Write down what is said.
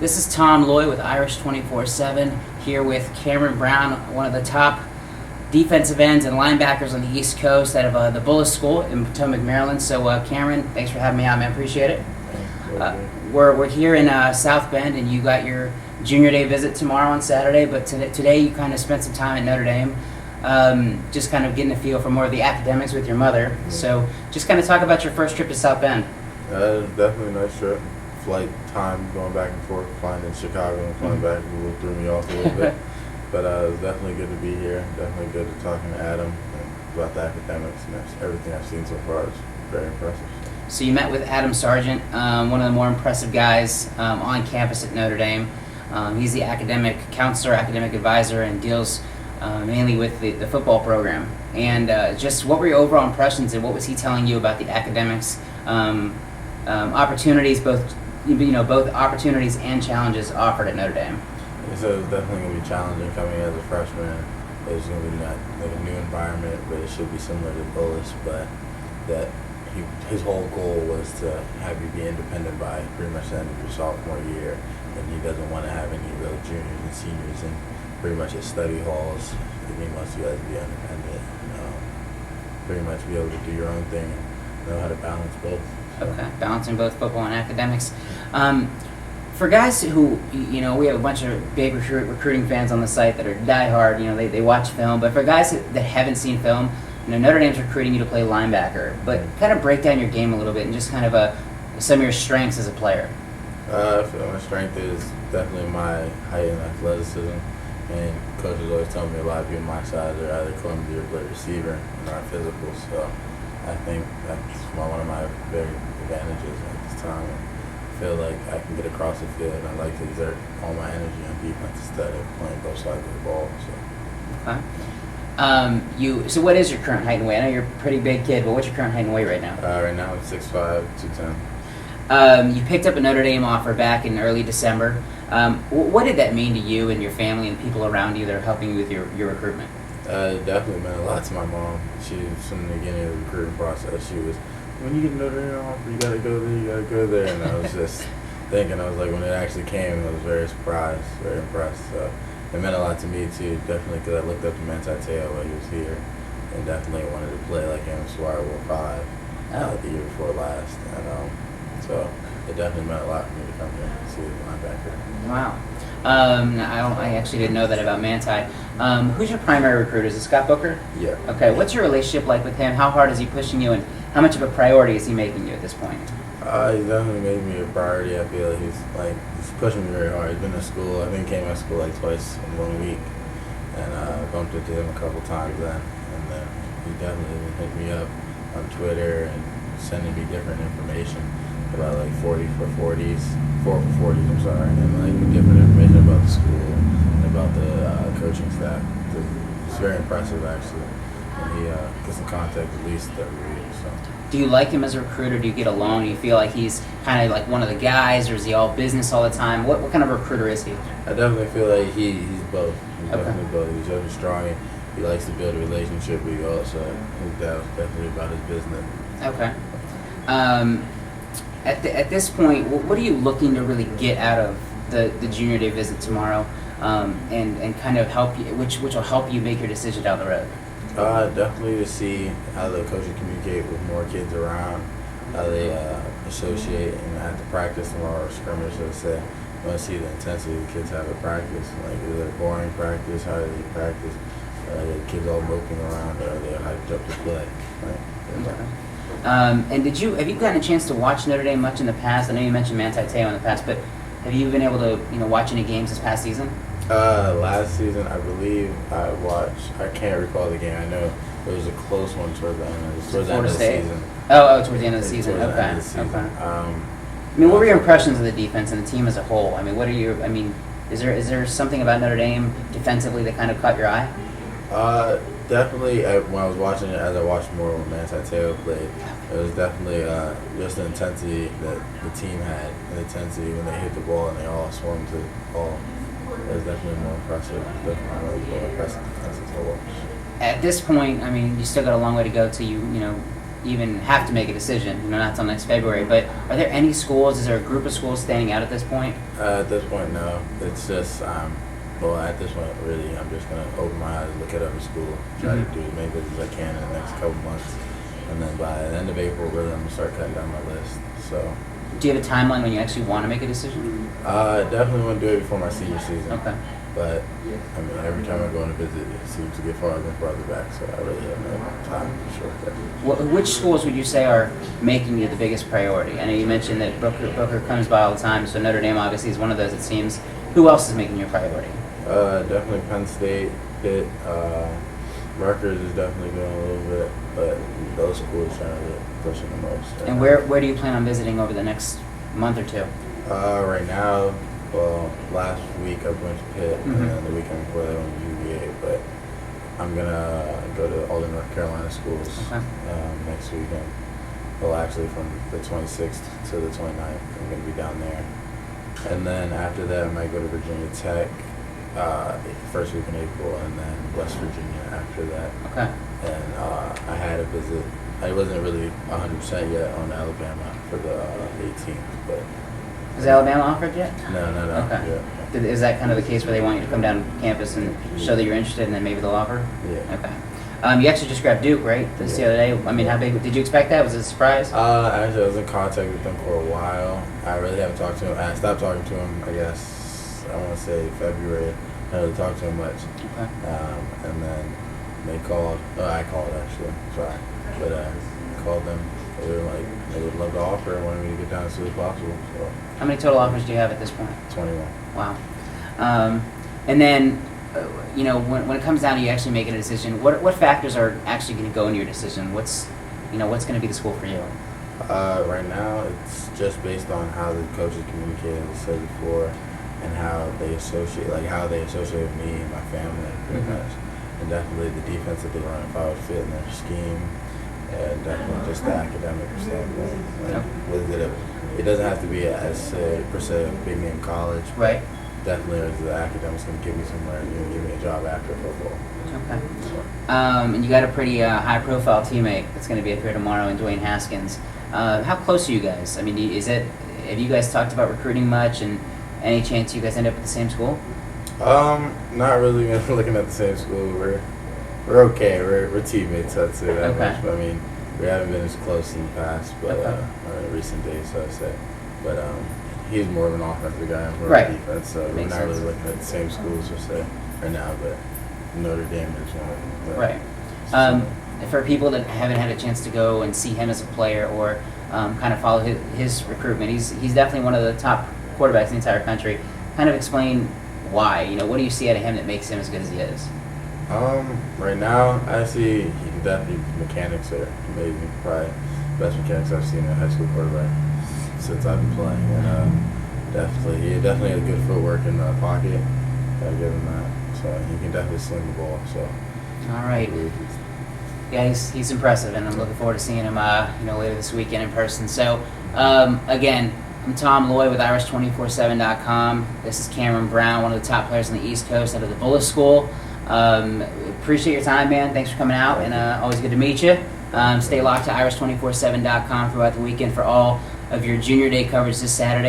This is Tom Loy with Irish 24/7 here with Cameron Brown, one of the top defensive ends and linebackers on the East Coast out of the Bullis School in Potomac, Maryland. So, Cameron, thanks for having me out, man. Appreciate it. We're here in South Bend, and you got your junior day visit tomorrow on Saturday, but today you kind of spent some time at Notre Dame, just kind of getting a feel for more of the academics with your mother. So just kind of talk about your first trip to South Bend. Definitely a nice trip. Flight time going back and forth, flying in Chicago and flying back threw me off a little bit. But it was definitely good to be here. Definitely good to talking to Adam about the academics and everything I've seen so far is very impressive. So you met with Adam Sargent, one of the more impressive guys on campus at Notre Dame. He's the academic counselor, academic advisor, and deals mainly with the football program. And just what were your overall impressions, and what was he telling you about the academics, opportunities, both opportunities and challenges offered at Notre Dame? So it was definitely going to be challenging coming as a freshman. It's going to be not like a new environment, but it should be similar to Bullis. But that his whole goal was to have you be independent by pretty much the end of your sophomore year, and he doesn't want to have any real juniors and seniors in pretty much his study halls. He wants you guys to be independent, pretty much be able to do your own thing and know how to balance both. Okay, balancing both football and academics. For guys who, we have a bunch of big recruiting fans on the site that are diehard, they watch film, but for guys that haven't seen film, Notre Dame's recruiting you to play linebacker, but kind of break down your game a little bit and just kind of some of your strengths as a player. I feel my strength is definitely my height and athleticism, and coaches always tell me a lot of people my size are either clumsy or play receiver and aren't physical, so I think that's one of my big advantages at this time. I feel like I can get across the field, and I like to exert all my energy on defense instead of playing both sides of the ball. So. Okay. So what is your current height and weight? I know you're a pretty big kid, but what's your current height and weight right now? Right now I'm 6'5", 210. You picked up a Notre Dame offer back in early December. What did that mean to you and your family and people around you that are helping you with your recruitment? It definitely meant a lot to my mom. She, from the beginning of the recruiting process, she was, when you get Notre Dame offer, you gotta go there, you gotta go there. And I was just thinking, I was like, when it actually came, I was very surprised, very impressed. So it meant a lot to me too, definitely, because I looked up to Manti Te'o while he was here, and definitely wanted to play like him, Swire War 5 the year before last. And so it definitely meant a lot for me to come here and see the linebacker. Wow. I actually didn't know that about Manti. Who's your primary recruiter? Is it Scott Booker? Yeah. Okay. What's your relationship like with him? How hard is he pushing you, and how much of a priority is he making you at this point? He's definitely made me a priority. I feel like he's pushing me very hard. He's been to school. I think he came to school like twice in 1 week, and I bumped into him a couple times then. And then he definitely hit me up on Twitter and sending me different information about like 4 for 40s, I'm sorry, and like different information about the school and about the coaching staff. It's very impressive actually, and he gets in contact at least every week. So. Do you like him as a recruiter? Do you get along? Do you feel like he's kind of like one of the guys, or is he all business all the time? What kind of recruiter is he? I definitely feel like he's both. He's Okay. definitely both. He's very strong. He likes to build a relationship, but he also is definitely about his business. Okay. At this point, what are you looking to really get out of the junior day visit tomorrow, and kind of help you, which will help you make your decision down the road? Definitely to see how the coaches communicate with more kids around, how they associate and at the practice or scrimmage, let's say. I want to see the intensity the kids have at practice. Like, is it a boring practice? How do they practice? Are the kids all moping around, or are they hyped up to play? Right? Okay. And have you gotten a chance to watch Notre Dame much in the past? I know you mentioned Manti Te'o in the past, but have you been able to watch any games this past season? Last season, I believe I watched. I can't recall the game. I know it was a close one towards the end. It was towards the end of the season. Oh, towards the end of the season. Okay. What were your impressions of the defense and the team as a whole? Is there something about Notre Dame defensively that kind of caught your eye? Definitely, when I was watching it, as I watched more when Manti Te'o played, it was definitely just the intensity that the team had, and the intensity when they hit the ball and they all swung to the ball. It was definitely more impressive. Definitely more impressive defense as a whole. At this point, you still got a long way to go till you even have to make a decision. You know, not till next February. But are there any schools? Is there a group of schools standing out at this point? At this point, no. It's just well, at this point, really, I'm just gonna open my eyes, look at every school, try to do as many visits as I can in the next couple months, and then by the end of April, really, I'm gonna start cutting down my list. So. Do you have a timeline when you actually want to make a decision? Definitely want to do it before my senior season. Okay. But I mean, every time I go on a visit, it seems to get farther and farther back. So I really have no time for sure. Which schools would you say are making you the biggest priority? I know you mentioned that Booker comes by all the time, so Notre Dame obviously is one of those. It seems. Who else is making you a priority? Definitely Penn State, Pitt, Rutgers is definitely doing a little bit, but those schools are really pushing the most. Right And now. where do you plan on visiting over the next month or two? Right now, well, last week I went to Pitt, Mhm. and then the weekend before that I went to UVA, but I'm gonna go to all the North Carolina schools Okay. next weekend. Well, actually, from the 26th to the 29th, I'm gonna be down there, and then after that, I might go to Virginia Tech. First week in April, and then West Virginia after that. Okay. And I had a visit. I wasn't really 100% yet on Alabama for the 18th, but Is Alabama offered yet? no. Okay. Yeah. Is that kind of the case where they want you to come down to campus and show that you're interested, and then maybe they'll offer? Yeah. Okay. You actually just grabbed Duke, right? This the other day. I mean, how big did you expect that? Was it a surprise? Actually, I was in contact with them for a while. I really haven't talked to him. I stopped talking to him, I guess, I want to say February. I didn't really talk to him much. Okay. And then they called. I called, actually. Sorry. But called them. They were like, they would love to offer and wanted me to get down as soon as possible. So How many total offers do you have at this point? 21. Wow. And then, you know, when it comes down to you actually making a decision, what factors are actually going to go into your decision? What's going to be the school for you? Right now, it's just based on how the coaches communicate, as I said before, and how they associate with me and my family, pretty Mhm. much. And definitely the defense that they run, if I would fit in their scheme, and definitely just the academic standpoint. Yep. It doesn't have to be per se a big name college. Right. Definitely, is the academics going to give me somewhere and give me a job after football. Okay. So. And you got a pretty high-profile teammate that's going to be up here tomorrow in Duane Haskins. How close are you guys? I mean, have you guys talked about recruiting much, and any chance you guys end up at the same school? Not really looking at the same school. We're okay. We're teammates, I'd say that Okay. much. But I mean, we haven't been as close in the past, but Okay. or in recent days, so I'd say. But he's more of an offensive guy, I'm more Right. of a defense. So we're Makes not sense. really looking at the same schools per se right now. But Notre Dame is one. But, Right. For people that haven't had a chance to go and see him as a player or kind of follow his recruitment, he's definitely one of the top quarterbacks in the entire country. Kind of explain why. You know, what do you see out of him that makes him as good as he is? Right now, I see he can definitely mechanics are amazing. Probably best mechanics I've seen in a high school quarterback since I've been playing. And he definitely has good footwork in the pocket. Gotta give him that. So he can definitely sling the ball. So. All right. Yeah, he's impressive, and I'm looking forward to seeing him, later this weekend in person. So, again, I'm Tom Loy with Irish247.com. This is Cameron Brown, one of the top players on the East Coast out of the Bullis School. Appreciate your time, man. Thanks for coming out, and always good to meet you. Stay locked to Irish247.com throughout the weekend for all of your Junior Day coverage this Saturday.